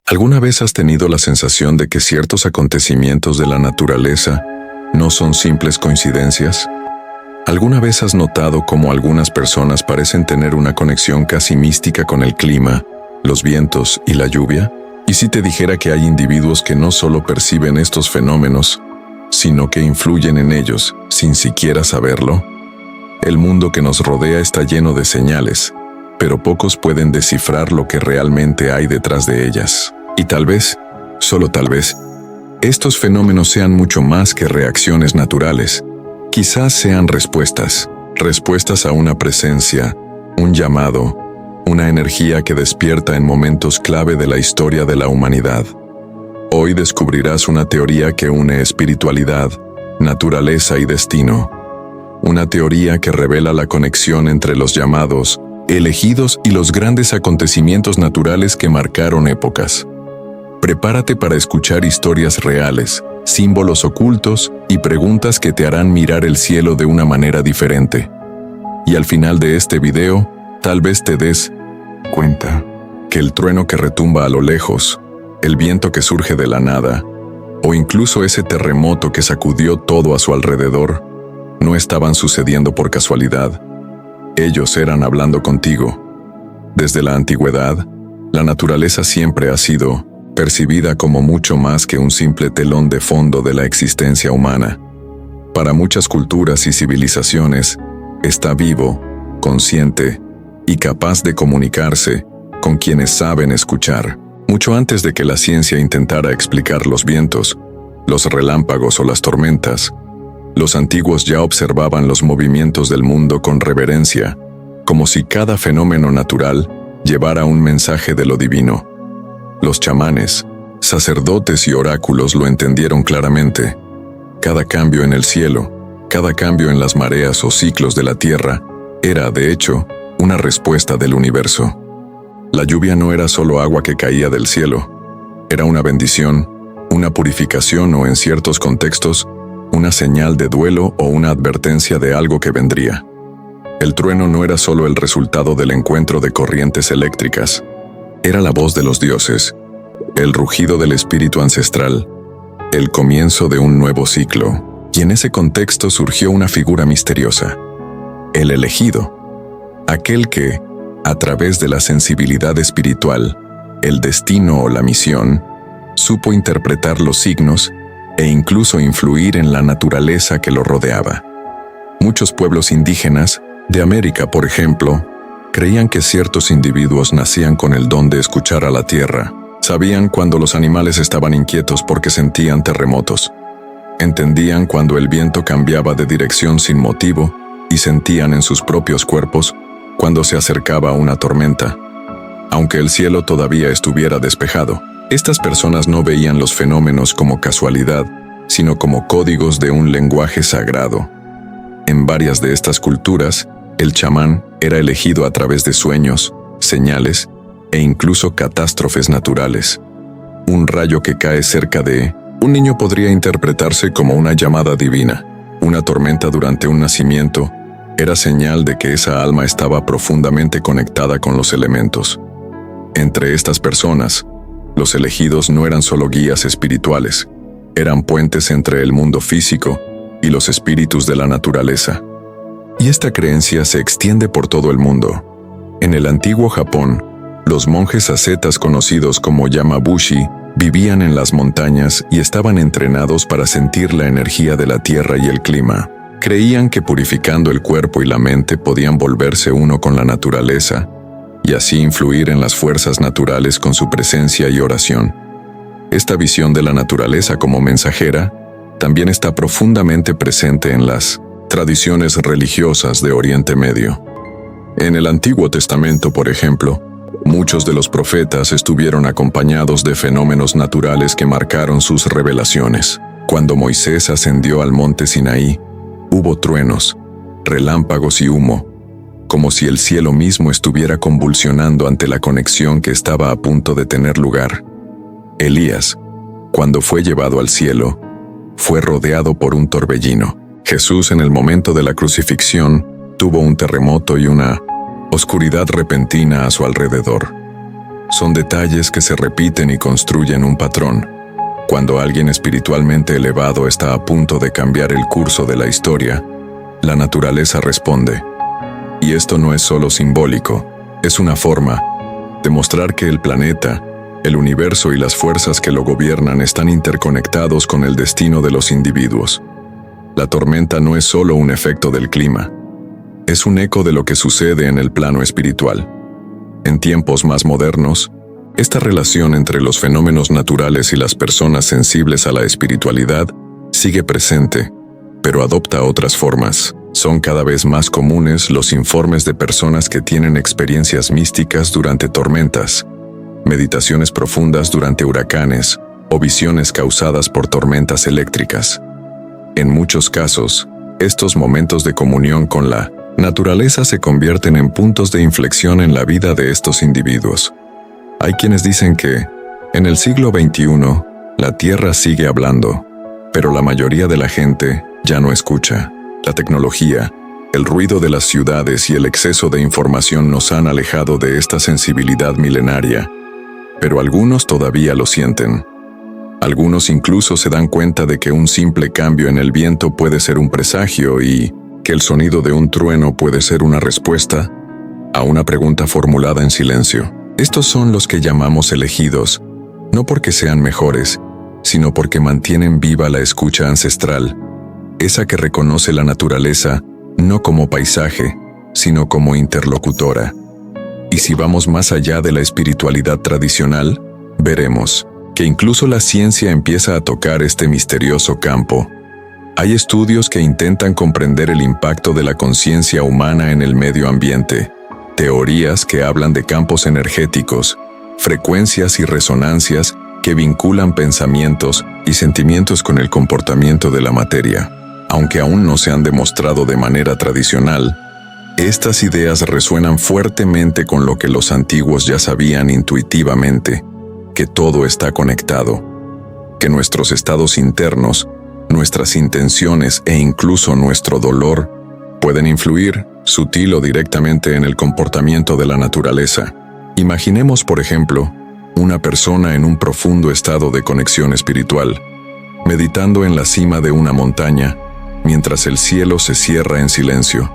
¿Alguna vez has tenido la sensación de que ciertos acontecimientos de la naturaleza no son simples coincidencias? ¿Alguna vez has notado cómo algunas personas parecen tener una conexión casi mística con el clima, los vientos y la lluvia? ¿Y si te dijera que hay individuos que no solo perciben estos fenómenos, sino que influyen en ellos sin siquiera saberlo? El mundo que nos rodea está lleno de señales, pero pocos pueden descifrar lo que realmente hay detrás de ellas. Y tal vez, solo tal vez, estos fenómenos sean mucho más que reacciones naturales. Quizás sean respuestas a una presencia, un llamado, una energía que despierta en momentos clave de la historia de la humanidad. Hoy descubrirás una teoría que une espiritualidad, naturaleza y destino. Una teoría que revela la conexión entre los llamados, elegidos y los grandes acontecimientos naturales que marcaron épocas. Prepárate para escuchar historias reales, símbolos ocultos y preguntas que te harán mirar el cielo de una manera diferente. Y al final de este video, tal vez te des cuenta que el trueno que retumba a lo lejos, el viento que surge de la nada, o incluso ese terremoto que sacudió todo a su alrededor, no estaban sucediendo por casualidad. Ellos eran hablando contigo. Desde la antigüedad, la naturaleza siempre ha sido percibida como mucho más que un simple telón de fondo de la existencia humana. Para muchas culturas y civilizaciones, está vivo, consciente y capaz de comunicarse con quienes saben escuchar. Mucho antes de que la ciencia intentara explicar los vientos, los relámpagos o las tormentas, los antiguos ya observaban los movimientos del mundo con reverencia, como si cada fenómeno natural llevara un mensaje de lo divino. Los chamanes, sacerdotes y oráculos lo entendieron claramente. Cada cambio en el cielo, cada cambio en las mareas o ciclos de la tierra, era, de hecho, una respuesta del universo. La lluvia no era solo agua que caía del cielo, era una bendición, una purificación o, en ciertos contextos, una señal de duelo o una advertencia de algo que vendría. El trueno no era solo el resultado del encuentro de corrientes eléctricas, era la voz de los dioses, el rugido del espíritu ancestral, el comienzo de un nuevo ciclo. Y en ese contexto surgió una figura misteriosa, el elegido, aquel que, a través de la sensibilidad espiritual, el destino o la misión, supo interpretar los signos e incluso influir en la naturaleza que lo rodeaba. Muchos pueblos indígenas, de América por ejemplo, creían que ciertos individuos nacían con el don de escuchar a la tierra. Sabían cuando los animales estaban inquietos porque sentían terremotos. Entendían cuando el viento cambiaba de dirección sin motivo y sentían en sus propios cuerpos cuando se acercaba una tormenta. Aunque el cielo todavía estuviera despejado, estas personas no veían los fenómenos como casualidad, sino como códigos de un lenguaje sagrado. En varias de estas culturas, el chamán era elegido a través de sueños, señales e incluso catástrofes naturales. Un rayo que cae cerca de un niño podría interpretarse como una llamada divina. Una tormenta durante un nacimiento era señal de que esa alma estaba profundamente conectada con los elementos. Entre estas personas, los elegidos no eran solo guías espirituales, eran puentes entre el mundo físico y los espíritus de la naturaleza. Y esta creencia se extiende por todo el mundo. En el antiguo Japón, los monjes ascetas conocidos como Yamabushi vivían en las montañas y estaban entrenados para sentir la energía de la tierra y el clima. Creían que purificando el cuerpo y la mente podían volverse uno con la naturaleza y así influir en las fuerzas naturales con su presencia y oración. Esta visión de la naturaleza como mensajera también está profundamente presente en las tradiciones religiosas de Oriente Medio. En el Antiguo Testamento, por ejemplo, muchos de los profetas estuvieron acompañados de fenómenos naturales que marcaron sus revelaciones. Cuando Moisés ascendió al monte Sinaí, hubo truenos, relámpagos y humo, como si el cielo mismo estuviera convulsionando ante la conexión que estaba a punto de tener lugar. Elías, cuando fue llevado al cielo, fue rodeado por un torbellino. Jesús, en el momento de la crucifixión, tuvo un terremoto y una oscuridad repentina a su alrededor. Son detalles que se repiten y construyen un patrón. Cuando alguien espiritualmente elevado está a punto de cambiar el curso de la historia, la naturaleza responde. Y esto no es solo simbólico, es una forma de mostrar que el planeta, el universo y las fuerzas que lo gobiernan están interconectados con el destino de los individuos. La tormenta no es solo un efecto del clima, es un eco de lo que sucede en el plano espiritual. En tiempos más modernos, esta relación entre los fenómenos naturales y las personas sensibles a la espiritualidad sigue presente, pero adopta otras formas. Son cada vez más comunes los informes de personas que tienen experiencias místicas durante tormentas, meditaciones profundas durante huracanes o visiones causadas por tormentas eléctricas. En muchos casos, estos momentos de comunión con la naturaleza se convierten en puntos de inflexión en la vida de estos individuos. Hay quienes dicen que, en el siglo XXI, la Tierra sigue hablando, pero la mayoría de la gente ya no escucha. La tecnología, el ruido de las ciudades y el exceso de información nos han alejado de esta sensibilidad milenaria, pero algunos todavía lo sienten. Algunos incluso se dan cuenta de que un simple cambio en el viento puede ser un presagio y que el sonido de un trueno puede ser una respuesta a una pregunta formulada en silencio. Estos son los que llamamos elegidos, no porque sean mejores, sino porque mantienen viva la escucha ancestral, esa que reconoce la naturaleza no como paisaje, sino como interlocutora. Y si vamos más allá de la espiritualidad tradicional, veremos que incluso la ciencia empieza a tocar este misterioso campo. Hay estudios que intentan comprender el impacto de la conciencia humana en el medio ambiente, teorías que hablan de campos energéticos, frecuencias y resonancias que vinculan pensamientos y sentimientos con el comportamiento de la materia. Aunque aún no se han demostrado de manera tradicional, estas ideas resuenan fuertemente con lo que los antiguos ya sabían intuitivamente, que todo está conectado, que nuestros estados internos, nuestras intenciones e incluso nuestro dolor pueden influir, sutil o directamente, en el comportamiento de la naturaleza. Imaginemos, por ejemplo, una persona en un profundo estado de conexión espiritual, meditando en la cima de una montaña, mientras el cielo se cierra en silencio,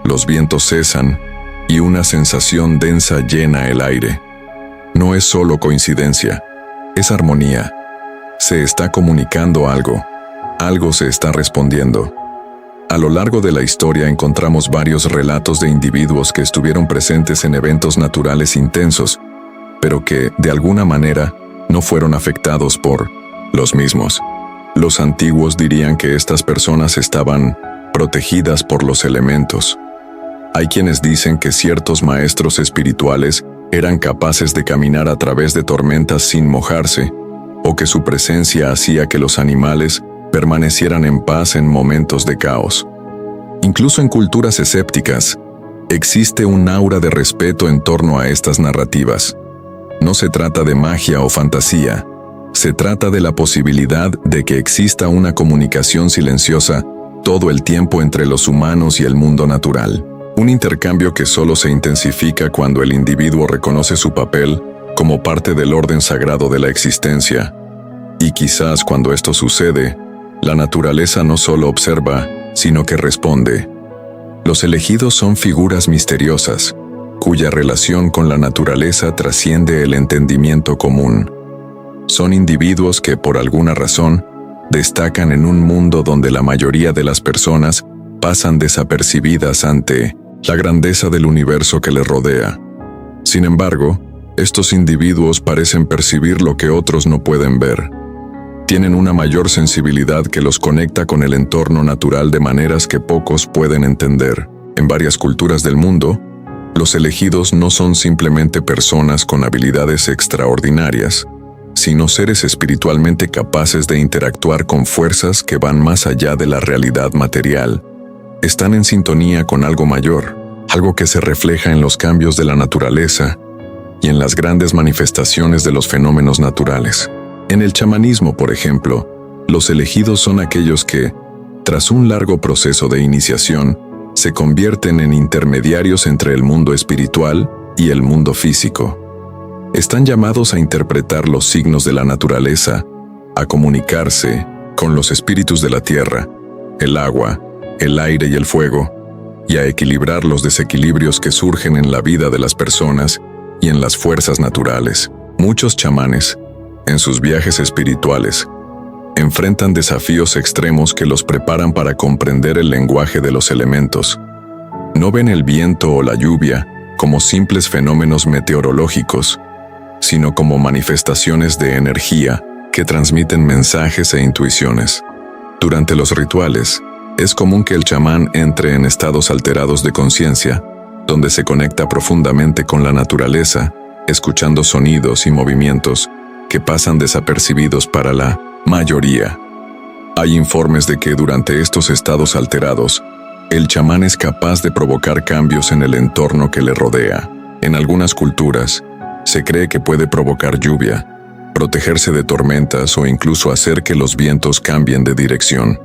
los vientos cesan y una sensación densa llena el aire. No es solo coincidencia, es armonía. Se está comunicando algo se está respondiendo. A lo largo de la historia encontramos varios relatos de individuos que estuvieron presentes en eventos naturales intensos, pero que, de alguna manera, no fueron afectados por los mismos. Los antiguos dirían que estas personas estaban protegidas por los elementos. Hay quienes dicen que ciertos maestros espirituales eran capaces de caminar a través de tormentas sin mojarse, o que su presencia hacía que los animales permanecieran en paz en momentos de caos. Incluso en culturas escépticas, existe un aura de respeto en torno a estas narrativas. No se trata de magia o fantasía, se trata de la posibilidad de que exista una comunicación silenciosa todo el tiempo entre los humanos y el mundo natural. Un intercambio que solo se intensifica cuando el individuo reconoce su papel como parte del orden sagrado de la existencia. Y quizás cuando esto sucede, la naturaleza no solo observa, sino que responde. Los elegidos son figuras misteriosas, cuya relación con la naturaleza trasciende el entendimiento común. Son individuos que, por alguna razón, destacan en un mundo donde la mayoría de las personas pasan desapercibidas ante la grandeza del universo que les rodea. Sin embargo, estos individuos parecen percibir lo que otros no pueden ver. Tienen una mayor sensibilidad que los conecta con el entorno natural de maneras que pocos pueden entender. En varias culturas del mundo, los elegidos no son simplemente personas con habilidades extraordinarias, sino seres espiritualmente capaces de interactuar con fuerzas que van más allá de la realidad material. Están en sintonía con algo mayor, algo que se refleja en los cambios de la naturaleza y en las grandes manifestaciones de los fenómenos naturales. En el chamanismo, por ejemplo, los elegidos son aquellos que, tras un largo proceso de iniciación, se convierten en intermediarios entre el mundo espiritual y el mundo físico. Están llamados a interpretar los signos de la naturaleza, a comunicarse con los espíritus de la tierra, el agua, el aire y el fuego, y a equilibrar los desequilibrios que surgen en la vida de las personas y en las fuerzas naturales. Muchos chamanes, en sus viajes espirituales, enfrentan desafíos extremos que los preparan para comprender el lenguaje de los elementos. No ven el viento o la lluvia como simples fenómenos meteorológicos, sino como manifestaciones de energía que transmiten mensajes e intuiciones. Durante los rituales, es común que el chamán entre en estados alterados de conciencia, donde se conecta profundamente con la naturaleza, escuchando sonidos y movimientos que pasan desapercibidos para la mayoría. Hay informes de que durante estos estados alterados, el chamán es capaz de provocar cambios en el entorno que le rodea. En algunas culturas, se cree que puede provocar lluvia, protegerse de tormentas o incluso hacer que los vientos cambien de dirección.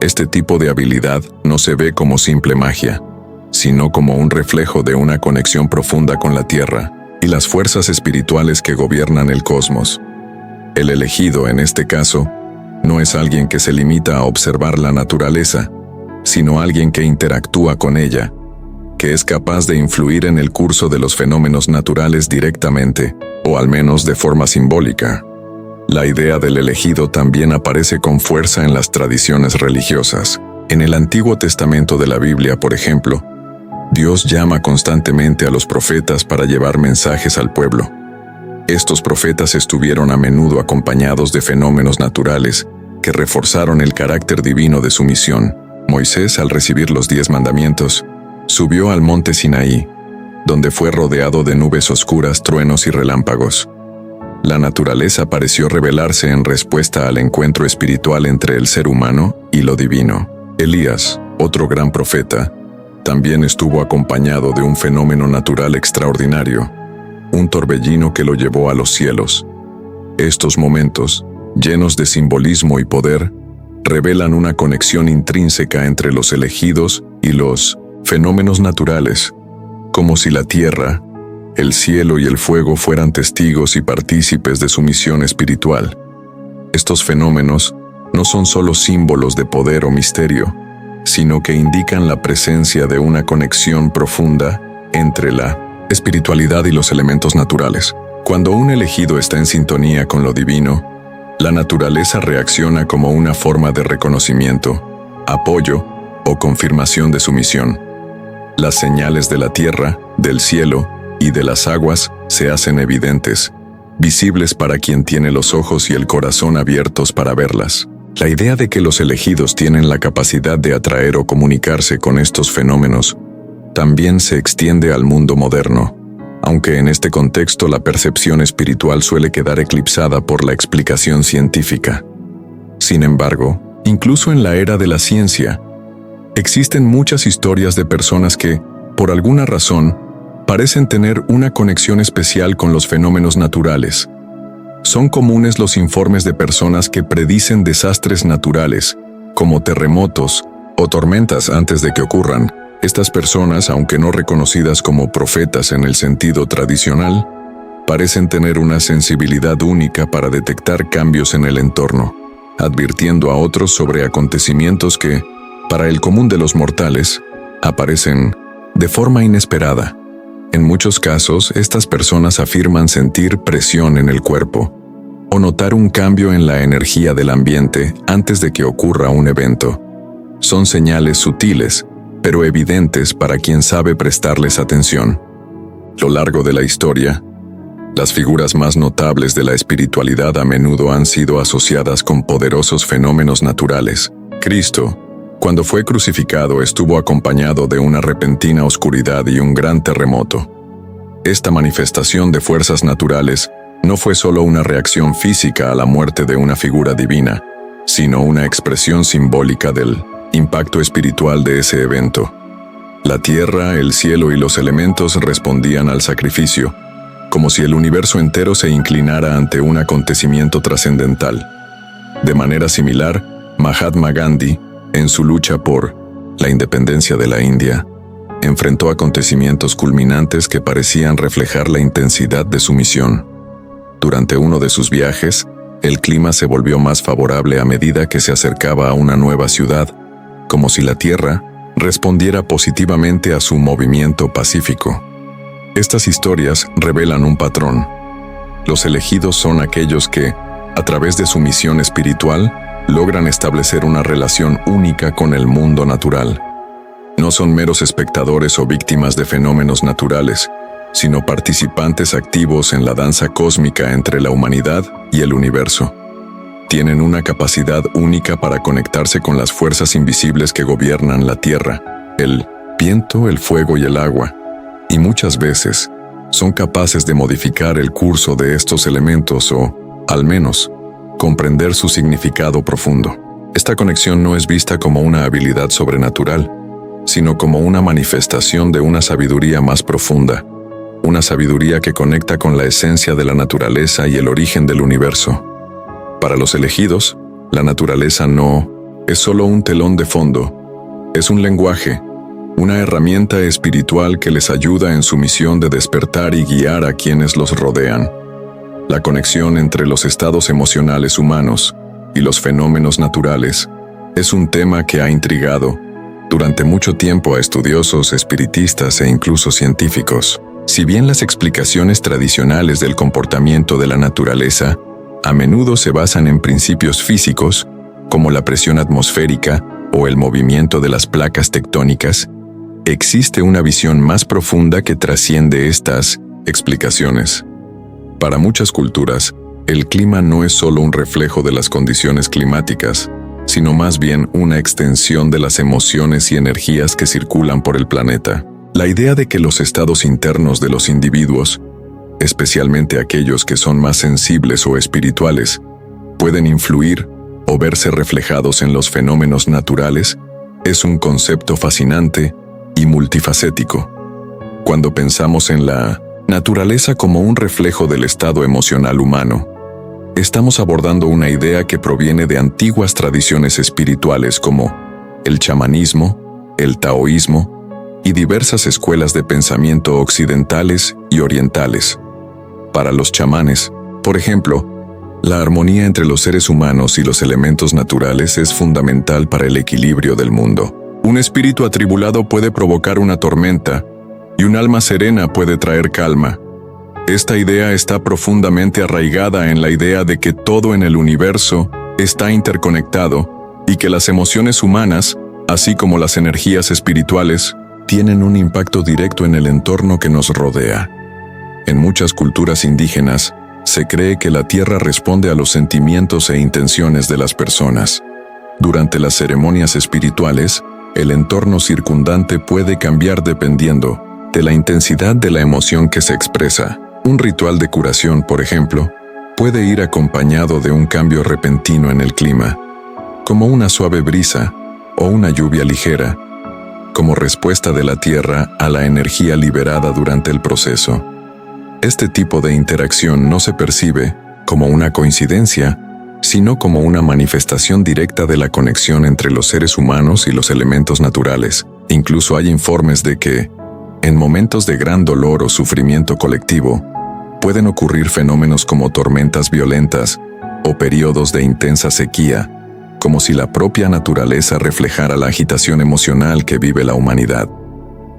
Este tipo de habilidad no se ve como simple magia, sino como un reflejo de una conexión profunda con la tierra y las fuerzas espirituales que gobiernan el cosmos. El elegido, en este caso, no es alguien que se limita a observar la naturaleza, sino alguien que interactúa con ella, que es capaz de influir en el curso de los fenómenos naturales directamente, o al menos de forma simbólica. La idea del elegido también aparece con fuerza en las tradiciones religiosas. En el Antiguo Testamento de la Biblia, por ejemplo, Dios llama constantemente a los profetas para llevar mensajes al pueblo. Estos profetas estuvieron a menudo acompañados de fenómenos naturales que reforzaron el carácter divino de su misión. Moisés, al recibir los 10 mandamientos, subió al monte Sinaí, donde fue rodeado de nubes oscuras, truenos y relámpagos. La naturaleza pareció revelarse en respuesta al encuentro espiritual entre el ser humano y lo divino. Elías, otro gran profeta, también estuvo acompañado de un fenómeno natural extraordinario, un torbellino que lo llevó a los cielos. Estos momentos, llenos de simbolismo y poder, revelan una conexión intrínseca entre los elegidos y los fenómenos naturales, como si la tierra, el cielo y el fuego fueran testigos y partícipes de su misión espiritual. Estos fenómenos no son solo símbolos de poder o misterio, sino que indican la presencia de una conexión profunda entre la espiritualidad y los elementos naturales. Cuando un elegido está en sintonía con lo divino, la naturaleza reacciona como una forma de reconocimiento, apoyo o confirmación de su misión. Las señales de la tierra, del cielo y de las aguas se hacen evidentes, visibles para quien tiene los ojos y el corazón abiertos para verlas. La idea de que los elegidos tienen la capacidad de atraer o comunicarse con estos fenómenos también se extiende al mundo moderno, aunque en este contexto la percepción espiritual suele quedar eclipsada por la explicación científica. Sin embargo, incluso en la era de la ciencia, existen muchas historias de personas que, por alguna razón, parecen tener una conexión especial con los fenómenos naturales. Son comunes los informes de personas que predicen desastres naturales, como terremotos o tormentas antes de que ocurran. Estas personas, aunque no reconocidas como profetas en el sentido tradicional, parecen tener una sensibilidad única para detectar cambios en el entorno, advirtiendo a otros sobre acontecimientos que, para el común de los mortales, aparecen de forma inesperada. En muchos casos, estas personas afirman sentir presión en el cuerpo o notar un cambio en la energía del ambiente antes de que ocurra un evento. Son señales sutiles, pero evidentes para quien sabe prestarles atención. A lo largo de la historia, las figuras más notables de la espiritualidad a menudo han sido asociadas con poderosos fenómenos naturales. Cristo, cuando fue crucificado, estuvo acompañado de una repentina oscuridad y un gran terremoto. Esta manifestación de fuerzas naturales no fue solo una reacción física a la muerte de una figura divina, sino una expresión simbólica del impacto espiritual de ese evento. La tierra, el cielo y los elementos respondían al sacrificio, como si el universo entero se inclinara ante un acontecimiento trascendental. De manera similar, Mahatma Gandhi, en su lucha por la independencia de la India, enfrentó acontecimientos culminantes que parecían reflejar la intensidad de su misión. Durante uno de sus viajes, el clima se volvió más favorable a medida que se acercaba a una nueva ciudad, como si la Tierra respondiera positivamente a su movimiento pacífico. Estas historias revelan un patrón. Los elegidos son aquellos que, a través de su misión espiritual, logran establecer una relación única con el mundo natural. No son meros espectadores o víctimas de fenómenos naturales, sino participantes activos en la danza cósmica entre la humanidad y el universo. Tienen una capacidad única para conectarse con las fuerzas invisibles que gobiernan la Tierra, el viento, el fuego y el agua, y muchas veces son capaces de modificar el curso de estos elementos o, al menos, comprender su significado profundo. Esta conexión no es vista como una habilidad sobrenatural, sino como una manifestación de una sabiduría más profunda, una sabiduría que conecta con la esencia de la naturaleza y el origen del universo. Para los elegidos, la naturaleza no es solo un telón de fondo, es un lenguaje, una herramienta espiritual que les ayuda en su misión de despertar y guiar a quienes los rodean. La conexión entre los estados emocionales humanos y los fenómenos naturales es un tema que ha intrigado durante mucho tiempo a estudiosos, espiritistas e incluso científicos. Si bien las explicaciones tradicionales del comportamiento de la naturaleza a menudo se basan en principios físicos, como la presión atmosférica o el movimiento de las placas tectónicas, existe una visión más profunda que trasciende estas explicaciones. Para muchas culturas, el clima no es solo un reflejo de las condiciones climáticas, sino más bien una extensión de las emociones y energías que circulan por el planeta. La idea de que los estados internos de los individuos, especialmente aquellos que son más sensibles o espirituales, pueden influir o verse reflejados en los fenómenos naturales, es un concepto fascinante y multifacético. Cuando pensamos en la naturaleza como un reflejo del estado emocional humano, estamos abordando una idea que proviene de antiguas tradiciones espirituales como el chamanismo, el taoísmo y diversas escuelas de pensamiento occidentales y orientales. Para los chamanes, por ejemplo, la armonía entre los seres humanos y los elementos naturales es fundamental para el equilibrio del mundo. Un espíritu atribulado puede provocar una tormenta, y un alma serena puede traer calma. Esta idea está profundamente arraigada en la idea de que todo en el universo está interconectado y que las emociones humanas, así como las energías espirituales, tienen un impacto directo en el entorno que nos rodea. En muchas culturas indígenas, se cree que la tierra responde a los sentimientos e intenciones de las personas. Durante las ceremonias espirituales, el entorno circundante puede cambiar dependiendo de la intensidad de la emoción que se expresa. Un ritual de curación, por ejemplo, puede ir acompañado de un cambio repentino en el clima, como una suave brisa o una lluvia ligera, como respuesta de la tierra a la energía liberada durante el proceso. Este tipo de interacción no se percibe como una coincidencia, sino como una manifestación directa de la conexión entre los seres humanos y los elementos naturales. Incluso hay informes de que, en momentos de gran dolor o sufrimiento colectivo, pueden ocurrir fenómenos como tormentas violentas o periodos de intensa sequía, como si la propia naturaleza reflejara la agitación emocional que vive la humanidad.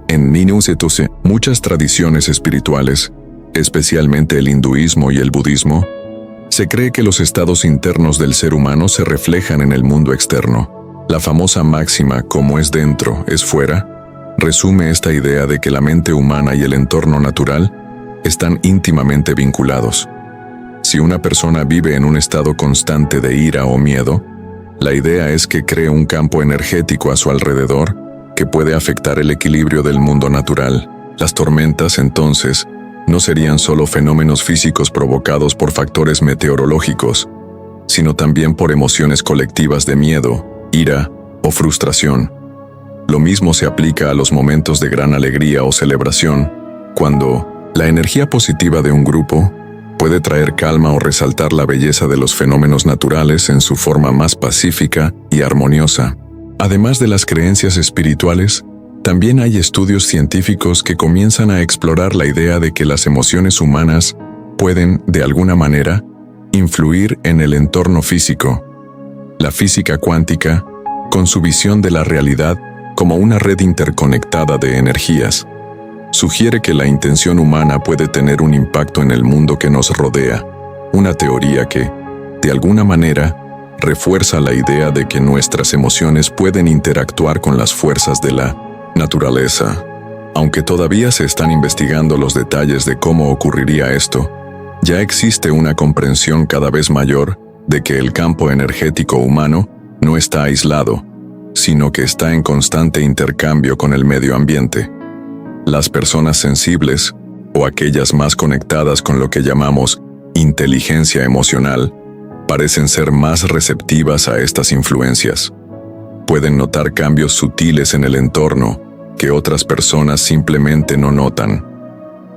En Ninhuzetuse, muchas tradiciones espirituales, especialmente el hinduismo y el budismo, se cree que los estados internos del ser humano se reflejan en el mundo externo. La famosa máxima "como es dentro, es fuera" resume esta idea de que la mente humana y el entorno natural están íntimamente vinculados. Si una persona vive en un estado constante de ira o miedo, la idea es que cree un campo energético a su alrededor que puede afectar el equilibrio del mundo natural. Las tormentas, entonces, no serían solo fenómenos físicos provocados por factores meteorológicos, sino también por emociones colectivas de miedo, ira o frustración. Lo mismo se aplica a los momentos de gran alegría o celebración, cuando la energía positiva de un grupo puede traer calma o resaltar la belleza de los fenómenos naturales en su forma más pacífica y armoniosa. Además de las creencias espirituales, También hay estudios científicos que comienzan a explorar la idea de que las emociones humanas pueden, de alguna manera, influir en el entorno físico. La física cuántica, con su visión de la realidad como una red interconectada de energías, sugiere que la intención humana puede tener un impacto en el mundo que nos rodea, una teoría que, de alguna manera, refuerza la idea de que nuestras emociones pueden interactuar con las fuerzas de la naturaleza. Aunque todavía se están investigando los detalles de cómo ocurriría esto, ya existe una comprensión cada vez mayor de que el campo energético humano no está aislado, sino que está en constante intercambio con el medio ambiente. Las personas sensibles, o aquellas más conectadas con lo que llamamos inteligencia emocional, parecen ser más receptivas a estas influencias. Pueden notar cambios sutiles en el entorno que otras personas simplemente no notan.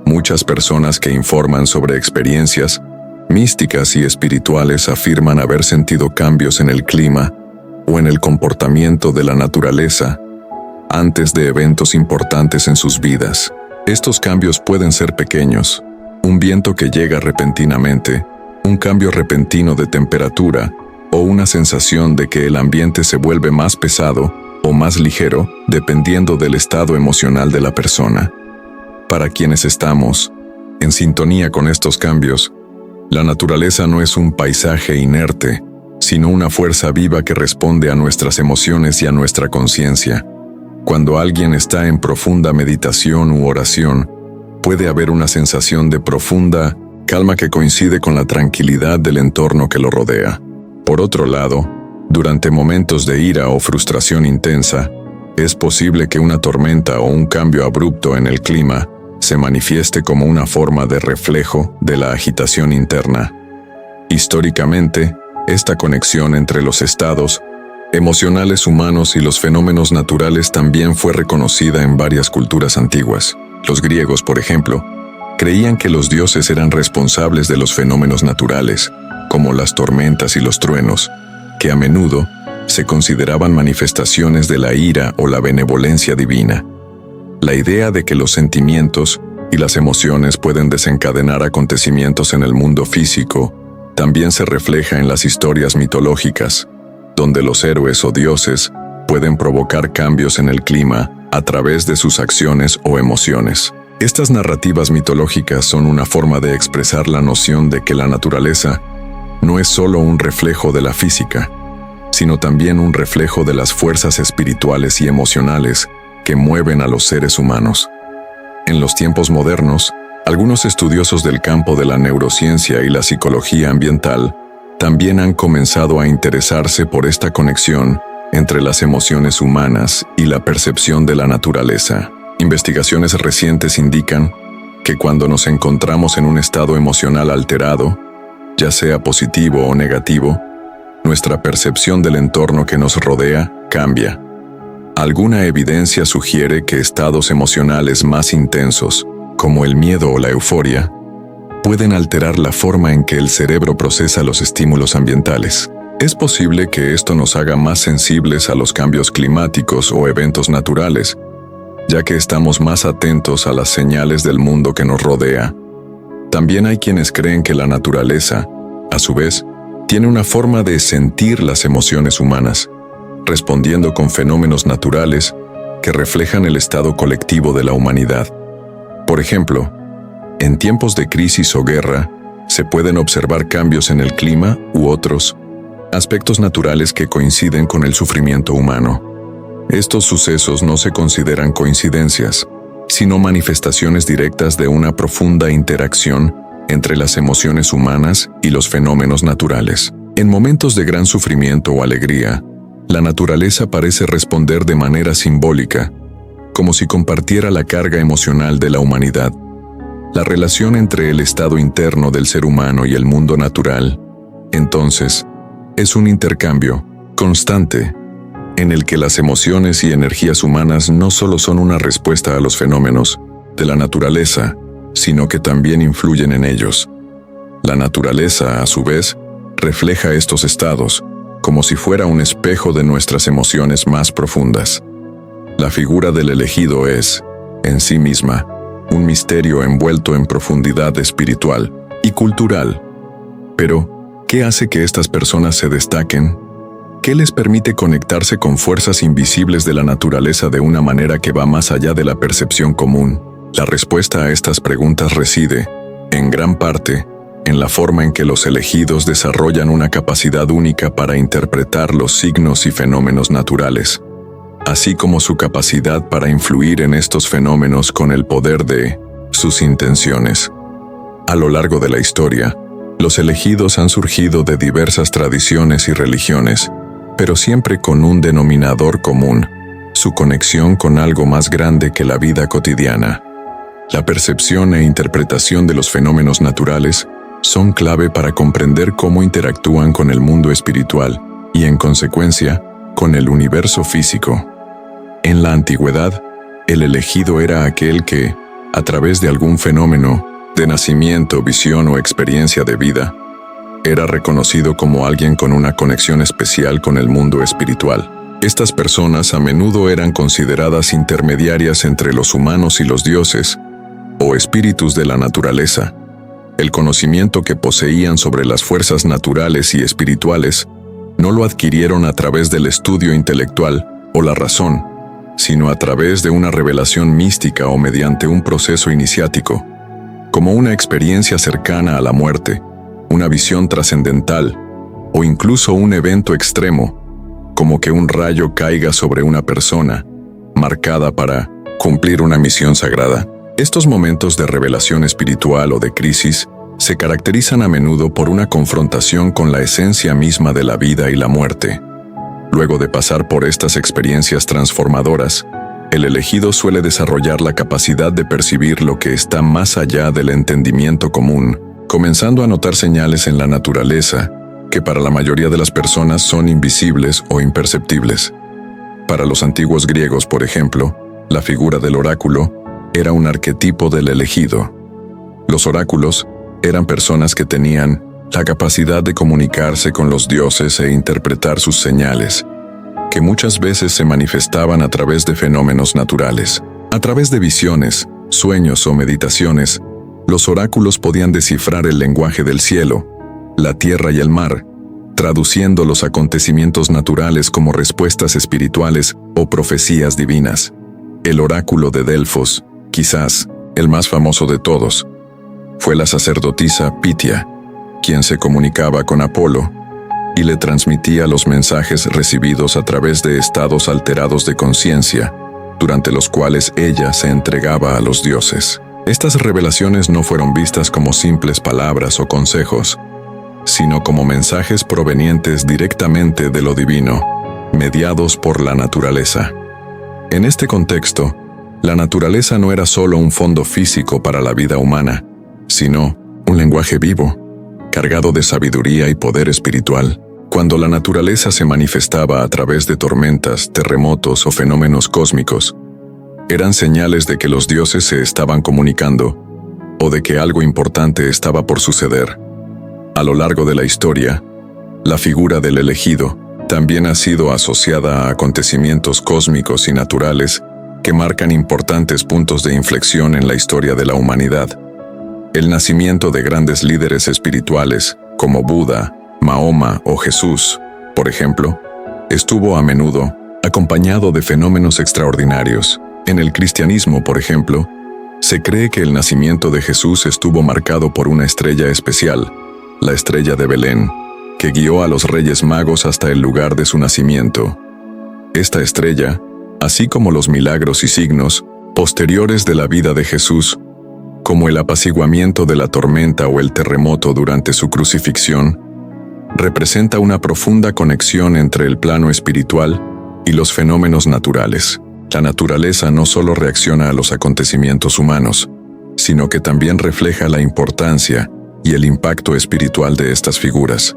Muchas personas que informan sobre experiencias místicas y espirituales afirman haber sentido cambios en el clima o en el comportamiento de la naturaleza antes de eventos importantes en sus vidas. Estos cambios pueden ser pequeños, un viento que llega repentinamente, un cambio repentino de temperatura o una sensación de que el ambiente se vuelve más pesado o más ligero dependiendo del estado emocional de la persona. Para quienes estamos en sintonía con estos cambios, la naturaleza no es un paisaje inerte, sino una fuerza viva que responde a nuestras emociones y a nuestra conciencia. Cuando alguien está en profunda meditación u oración, puede haber una sensación de profunda calma que coincide con la tranquilidad del entorno que lo rodea. Por otro lado, durante momentos de ira o frustración intensa, es posible que una tormenta o un cambio abrupto en el clima se manifieste como una forma de reflejo de la agitación interna. Históricamente, esta conexión entre los estados emocionales humanos y los fenómenos naturales también fue reconocida en varias culturas antiguas. Los griegos, por ejemplo, creían que los dioses eran responsables de los fenómenos naturales, como las tormentas y los truenos, que a menudo se consideraban manifestaciones de la ira o la benevolencia divina. La idea de que los sentimientos y las emociones pueden desencadenar acontecimientos en el mundo físico también se refleja en las historias mitológicas, donde los héroes o dioses pueden provocar cambios en el clima a través de sus acciones o emociones. Estas narrativas mitológicas son una forma de expresar la noción de que la naturaleza no es solo un reflejo de la física, sino también un reflejo de las fuerzas espirituales y emocionales que mueven a los seres humanos. En los tiempos modernos, algunos estudiosos del campo de la neurociencia y la psicología ambiental también han comenzado a interesarse por esta conexión entre las emociones humanas y la percepción de la naturaleza. Investigaciones recientes indican que cuando nos encontramos en un estado emocional alterado, ya sea positivo o negativo, nuestra percepción del entorno que nos rodea cambia. Alguna evidencia sugiere que estados emocionales más intensos, como el miedo o la euforia, pueden alterar la forma en que el cerebro procesa los estímulos ambientales. Es posible que esto nos haga más sensibles a los cambios climáticos o eventos naturales, ya que estamos más atentos a las señales del mundo que nos rodea. También hay quienes creen que la naturaleza, a su vez, tiene una forma de sentir las emociones humanas, respondiendo con fenómenos naturales que reflejan el estado colectivo de la humanidad. Por ejemplo, en tiempos de crisis o guerra, se pueden observar cambios en el clima u otros aspectos naturales que coinciden con el sufrimiento humano. Estos sucesos no se consideran coincidencias, sino manifestaciones directas de una profunda interacción entre las emociones humanas y los fenómenos naturales. En momentos de gran sufrimiento o alegría, la naturaleza parece responder de manera simbólica, como si compartiera la carga emocional de la humanidad. La relación entre el estado interno del ser humano y el mundo natural, entonces, es un intercambio constante, en el que las emociones y energías humanas no solo son una respuesta a los fenómenos de la naturaleza, sino que también influyen en ellos. La naturaleza, a su vez, refleja estos estados, como si fuera un espejo de nuestras emociones más profundas. La figura del elegido es, en sí misma, un misterio envuelto en profundidad espiritual y cultural. Pero, ¿qué hace que estas personas se destaquen? ¿Qué les permite conectarse con fuerzas invisibles de la naturaleza de una manera que va más allá de la percepción común? La respuesta a estas preguntas reside, en gran parte, en la forma en que los elegidos desarrollan una capacidad única para interpretar los signos y fenómenos naturales, así como su capacidad para influir en estos fenómenos con el poder de sus intenciones. A lo largo de la historia, los elegidos han surgido de diversas tradiciones y religiones, pero siempre con un denominador común: su conexión con algo más grande que la vida cotidiana. La percepción e interpretación de los fenómenos naturales son clave para comprender cómo interactúan con el mundo espiritual y, en consecuencia, con el universo físico. En la antigüedad, el elegido era aquel que, a través de algún fenómeno, de nacimiento, visión o experiencia de vida, era reconocido como alguien con una conexión especial con el mundo espiritual. Estas personas a menudo eran consideradas intermediarias entre los humanos y los dioses, o espíritus de la naturaleza. El conocimiento que poseían sobre las fuerzas naturales y espirituales no lo adquirieron a través del estudio intelectual o la razón, sino a través de una revelación mística o mediante un proceso iniciático, como una experiencia cercana a la muerte, una visión trascendental, o incluso un evento extremo, como que un rayo caiga sobre una persona, marcada para cumplir una misión sagrada. Estos momentos de revelación espiritual o de crisis se caracterizan a menudo por una confrontación con la esencia misma de la vida y la muerte. Luego de pasar por estas experiencias transformadoras, el elegido suele desarrollar la capacidad de percibir lo que está más allá del entendimiento común, comenzando a notar señales en la naturaleza que para la mayoría de las personas son invisibles o imperceptibles. Para los antiguos griegos, por ejemplo, la figura del oráculo era un arquetipo del elegido. Los oráculos eran personas que tenían la capacidad de comunicarse con los dioses e interpretar sus señales, que muchas veces se manifestaban a través de fenómenos naturales. A través de visiones, sueños o meditaciones, los oráculos podían descifrar el lenguaje del cielo, la tierra y el mar, traduciendo los acontecimientos naturales como respuestas espirituales o profecías divinas. El oráculo de Delfos, quizás el más famoso de todos, fue la sacerdotisa Pitia, quien se comunicaba con Apolo y le transmitía los mensajes recibidos a través de estados alterados de conciencia, durante los cuales ella se entregaba a los dioses. Estas revelaciones no fueron vistas como simples palabras o consejos, sino como mensajes provenientes directamente de lo divino, mediados por la naturaleza. En este contexto, la naturaleza no era solo un fondo físico para la vida humana, sino un lenguaje vivo, cargado de sabiduría y poder espiritual. Cuando la naturaleza se manifestaba a través de tormentas, terremotos o fenómenos cósmicos, eran señales de que los dioses se estaban comunicando o de que algo importante estaba por suceder. A lo largo de la historia, la figura del elegido también ha sido asociada a acontecimientos cósmicos y naturales que marcan importantes puntos de inflexión en la historia de la humanidad. El nacimiento de grandes líderes espirituales, como Buda, Mahoma o Jesús, por ejemplo, estuvo a menudo acompañado de fenómenos extraordinarios. En el cristianismo, por ejemplo, se cree que el nacimiento de Jesús estuvo marcado por una estrella especial, la estrella de Belén, que guió a los Reyes Magos hasta el lugar de su nacimiento. Esta estrella, así como los milagros y signos posteriores de la vida de Jesús, como el apaciguamiento de la tormenta o el terremoto durante su crucifixión, representa una profunda conexión entre el plano espiritual y los fenómenos naturales. La naturaleza no solo reacciona a los acontecimientos humanos, sino que también refleja la importancia y el impacto espiritual de estas figuras.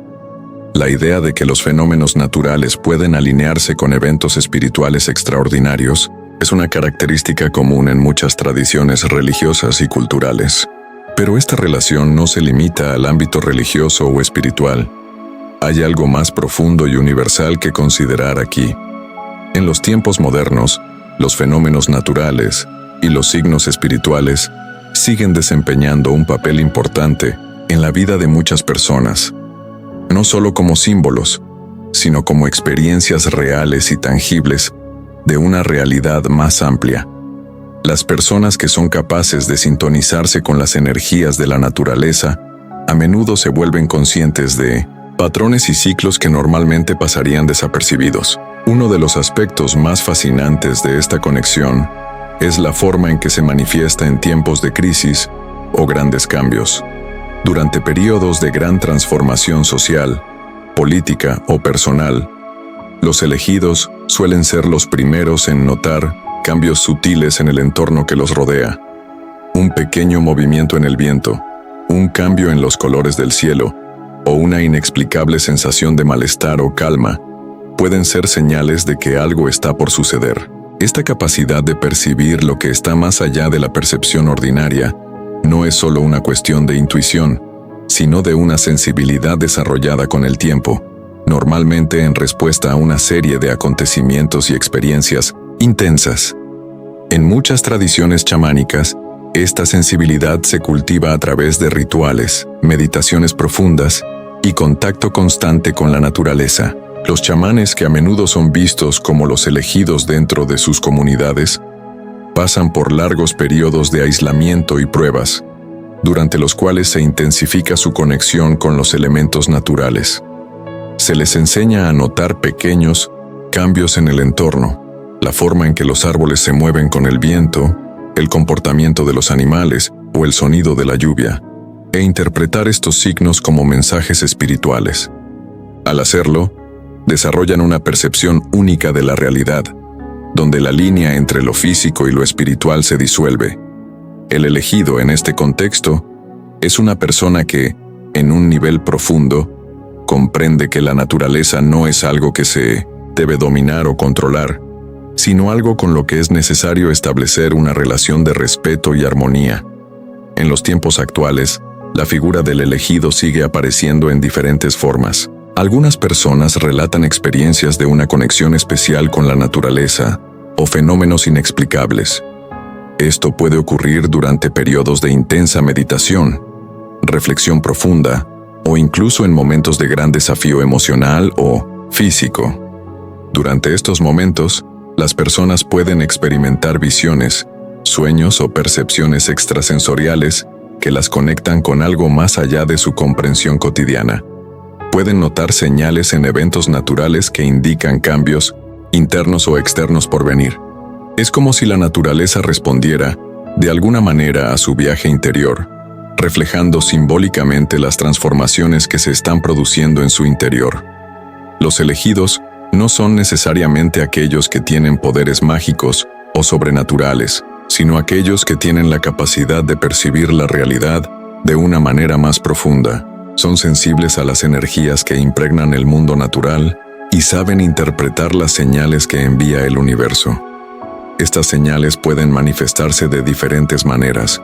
La idea de que los fenómenos naturales pueden alinearse con eventos espirituales extraordinarios es una característica común en muchas tradiciones religiosas y culturales. Pero esta relación no se limita al ámbito religioso o espiritual. Hay algo más profundo y universal que considerar aquí. En los tiempos modernos, los fenómenos naturales y los signos espirituales siguen desempeñando un papel importante en la vida de muchas personas, no solo como símbolos, sino como experiencias reales y tangibles de una realidad más amplia. Las personas que son capaces de sintonizarse con las energías de la naturaleza a menudo se vuelven conscientes de patrones y ciclos que normalmente pasarían desapercibidos. Uno de los aspectos más fascinantes de esta conexión es la forma en que se manifiesta en tiempos de crisis o grandes cambios. Durante periodos de gran transformación social, política o personal, los elegidos suelen ser los primeros en notar cambios sutiles en el entorno que los rodea. Un pequeño movimiento en el viento, un cambio en los colores del cielo o una inexplicable sensación de malestar o calma pueden ser señales de que algo está por suceder. Esta capacidad de percibir lo que está más allá de la percepción ordinaria no es solo una cuestión de intuición, sino de una sensibilidad desarrollada con el tiempo, normalmente en respuesta a una serie de acontecimientos y experiencias intensas. En muchas tradiciones chamánicas, esta sensibilidad se cultiva a través de rituales, meditaciones profundas y contacto constante con la naturaleza. Los chamanes, que a menudo son vistos como los elegidos dentro de sus comunidades, pasan por largos periodos de aislamiento y pruebas, durante los cuales se intensifica su conexión con los elementos naturales. Se les enseña a notar pequeños cambios en el entorno, la forma en que los árboles se mueven con el viento, el comportamiento de los animales o el sonido de la lluvia, e interpretar estos signos como mensajes espirituales. Al hacerlo, desarrollan una percepción única de la realidad, donde la línea entre lo físico y lo espiritual se disuelve. El elegido en este contexto es una persona que, en un nivel profundo, comprende que la naturaleza no es algo que se debe dominar o controlar, sino algo con lo que es necesario establecer una relación de respeto y armonía. En los tiempos actuales, la figura del elegido sigue apareciendo en diferentes formas. Algunas personas relatan experiencias de una conexión especial con la naturaleza o fenómenos inexplicables. Esto puede ocurrir durante periodos de intensa meditación, reflexión profunda o incluso en momentos de gran desafío emocional o físico. Durante estos momentos, las personas pueden experimentar visiones, sueños o percepciones extrasensoriales que las conectan con algo más allá de su comprensión cotidiana. Pueden notar señales en eventos naturales que indican cambios, internos o externos por venir. Es como si la naturaleza respondiera, de alguna manera, a su viaje interior, reflejando simbólicamente las transformaciones que se están produciendo en su interior. Los elegidos no son necesariamente aquellos que tienen poderes mágicos o sobrenaturales, sino aquellos que tienen la capacidad de percibir la realidad de una manera más profunda. Son sensibles a las energías que impregnan el mundo natural y saben interpretar las señales que envía el universo. Estas señales pueden manifestarse de diferentes maneras,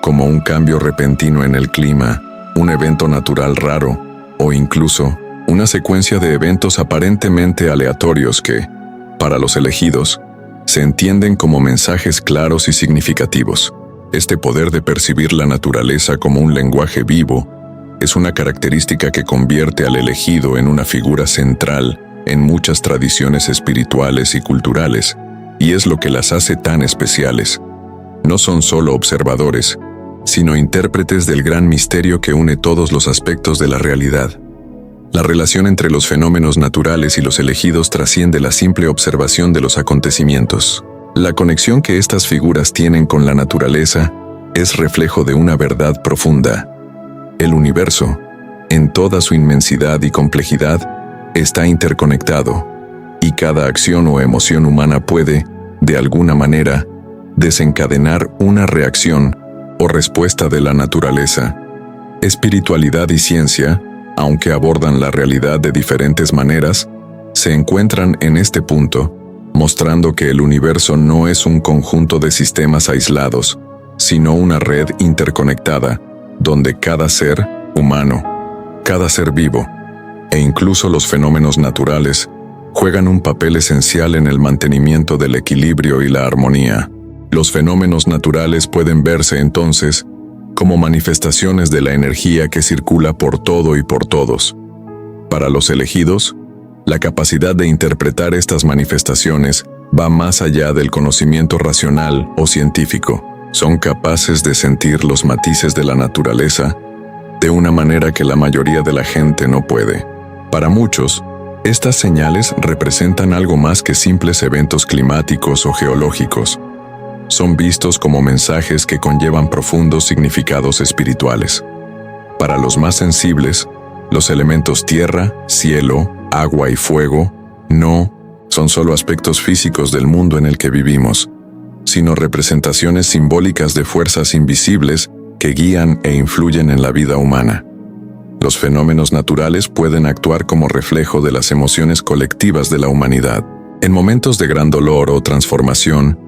como un cambio repentino en el clima, un evento natural raro, o incluso una secuencia de eventos aparentemente aleatorios que, para los elegidos, se entienden como mensajes claros y significativos. Este poder de percibir la naturaleza como un lenguaje vivo es una característica que convierte al elegido en una figura central en muchas tradiciones espirituales y culturales, y es lo que las hace tan especiales. No son solo observadores, sino intérpretes del gran misterio que une todos los aspectos de la realidad. La relación entre los fenómenos naturales y los elegidos trasciende la simple observación de los acontecimientos. La conexión que estas figuras tienen con la naturaleza es reflejo de una verdad profunda. El universo, en toda su inmensidad y complejidad, está interconectado, y cada acción o emoción humana puede, de alguna manera, desencadenar una reacción o respuesta de la naturaleza. Espiritualidad y ciencia, aunque abordan la realidad de diferentes maneras, se encuentran en este punto, mostrando que el universo no es un conjunto de sistemas aislados, sino una red interconectada, donde cada ser humano, cada ser vivo, e incluso los fenómenos naturales, juegan un papel esencial en el mantenimiento del equilibrio y la armonía. Los fenómenos naturales pueden verse entonces como manifestaciones de la energía que circula por todo y por todos. Para los elegidos, la capacidad de interpretar estas manifestaciones va más allá del conocimiento racional o científico. Son capaces de sentir los matices de la naturaleza de una manera que la mayoría de la gente no puede. Para muchos, estas señales representan algo más que simples eventos climáticos o geológicos. Son vistos como mensajes que conllevan profundos significados espirituales. Para los más sensibles, los elementos tierra, cielo, agua y fuego no son solo aspectos físicos del mundo en el que vivimos, sino representaciones simbólicas de fuerzas invisibles que guían e influyen en la vida humana. Los fenómenos naturales pueden actuar como reflejo de las emociones colectivas de la humanidad. En momentos de gran dolor o transformación,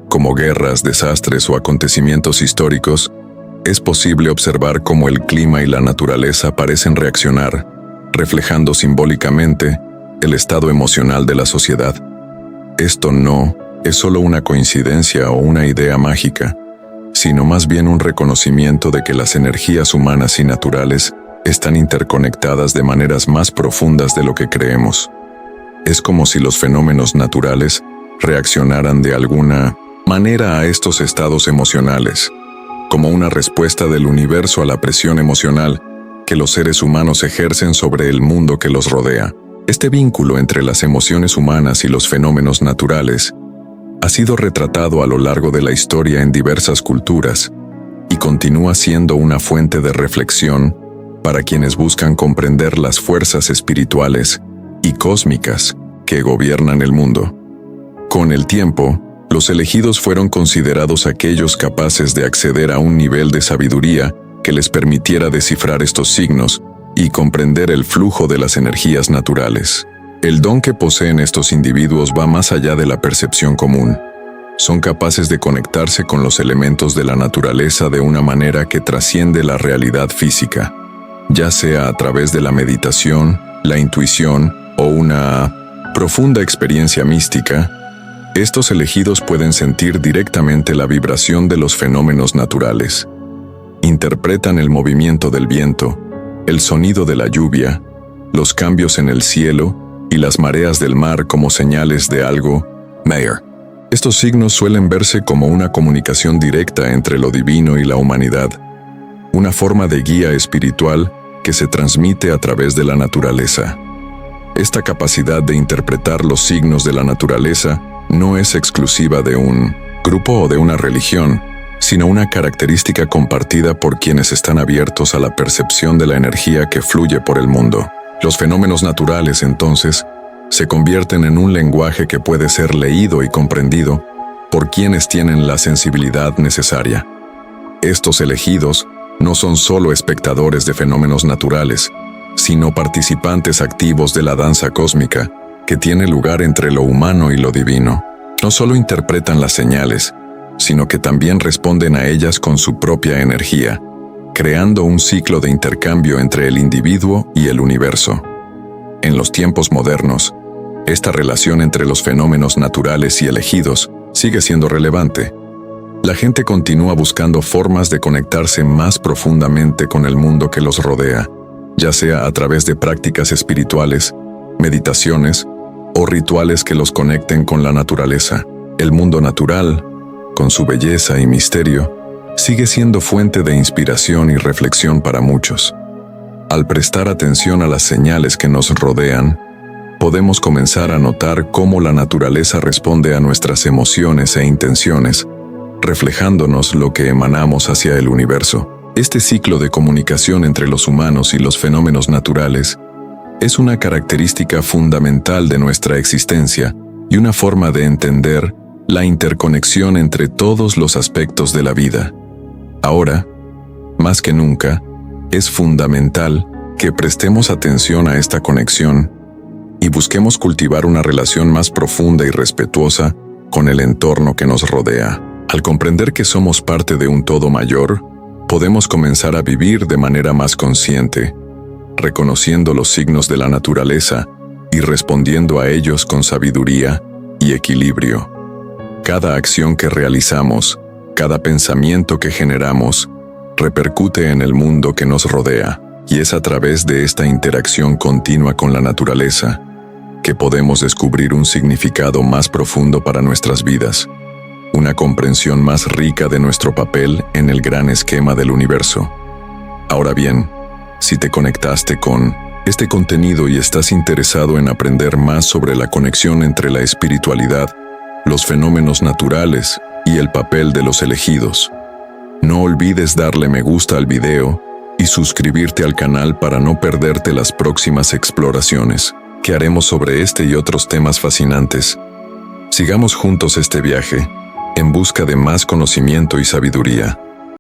como guerras, desastres o acontecimientos históricos, es posible observar cómo el clima y la naturaleza parecen reaccionar, reflejando simbólicamente el estado emocional de la sociedad. Esto no es solo una coincidencia o una idea mágica, sino más bien un reconocimiento de que las energías humanas y naturales están interconectadas de maneras más profundas de lo que creemos. Es como si los fenómenos naturales reaccionaran de alguna manera a estos estados emocionales, como una respuesta del universo a la presión emocional que los seres humanos ejercen sobre el mundo que los rodea. Este vínculo entre las emociones humanas y los fenómenos naturales ha sido retratado a lo largo de la historia en diversas culturas y continúa siendo una fuente de reflexión para quienes buscan comprender las fuerzas espirituales y cósmicas que gobiernan el mundo. Con el tiempo, los elegidos fueron considerados aquellos capaces de acceder a un nivel de sabiduría que les permitiera descifrar estos signos y comprender el flujo de las energías naturales. El don que poseen estos individuos va más allá de la percepción común. Son capaces de conectarse con los elementos de la naturaleza de una manera que trasciende la realidad física, ya sea a través de la meditación, la intuición o una profunda experiencia mística. Estos elegidos pueden sentir directamente la vibración de los fenómenos naturales. Interpretan el movimiento del viento, el sonido de la lluvia, los cambios en el cielo y las mareas del mar como señales de algo mayor. Estos signos suelen verse como una comunicación directa entre lo divino y la humanidad, una forma de guía espiritual que se transmite a través de la naturaleza. Esta capacidad de interpretar los signos de la naturaleza no es exclusiva de un grupo o de una religión, sino una característica compartida por quienes están abiertos a la percepción de la energía que fluye por el mundo. Los fenómenos naturales, entonces, se convierten en un lenguaje que puede ser leído y comprendido por quienes tienen la sensibilidad necesaria. Estos elegidos no son solo espectadores de fenómenos naturales, sino participantes activos de la danza cósmica que tiene lugar entre lo humano y lo divino. No solo interpretan las señales, sino que también responden a ellas con su propia energía, creando un ciclo de intercambio entre el individuo y el universo. En los tiempos modernos, esta relación entre los fenómenos naturales y elegidos sigue siendo relevante. La gente continúa buscando formas de conectarse más profundamente con el mundo que los rodea, ya sea a través de prácticas espirituales, meditaciones o rituales que los conecten con la naturaleza. El mundo natural, con su belleza y misterio, sigue siendo fuente de inspiración y reflexión para muchos. Al prestar atención a las señales que nos rodean, podemos comenzar a notar cómo la naturaleza responde a nuestras emociones e intenciones, reflejándonos lo que emanamos hacia el universo. Este ciclo de comunicación entre los humanos y los fenómenos naturales es una característica fundamental de nuestra existencia y una forma de entender la interconexión entre todos los aspectos de la vida. Ahora, más que nunca, es fundamental que prestemos atención a esta conexión y busquemos cultivar una relación más profunda y respetuosa con el entorno que nos rodea. Al comprender que somos parte de un todo mayor, podemos comenzar a vivir de manera más consciente, reconociendo los signos de la naturaleza y y respondiendo a ellos con sabiduría y equilibrio. Cada acción que realizamos, cada pensamiento que generamos, repercute en el mundo que nos rodea, y es a través de esta interacción continua con la naturaleza que podemos descubrir un significado más profundo para nuestras vidas, una comprensión más rica de nuestro papel en el gran esquema del universo. Ahora bien, si te conectaste con este contenido y estás interesado en aprender más sobre la conexión entre la espiritualidad, los fenómenos naturales y el papel de los elegidos, no olvides darle me gusta al video y suscribirte al canal para no perderte las próximas exploraciones que haremos sobre este y otros temas fascinantes. Sigamos juntos este viaje en busca de más conocimiento y sabiduría.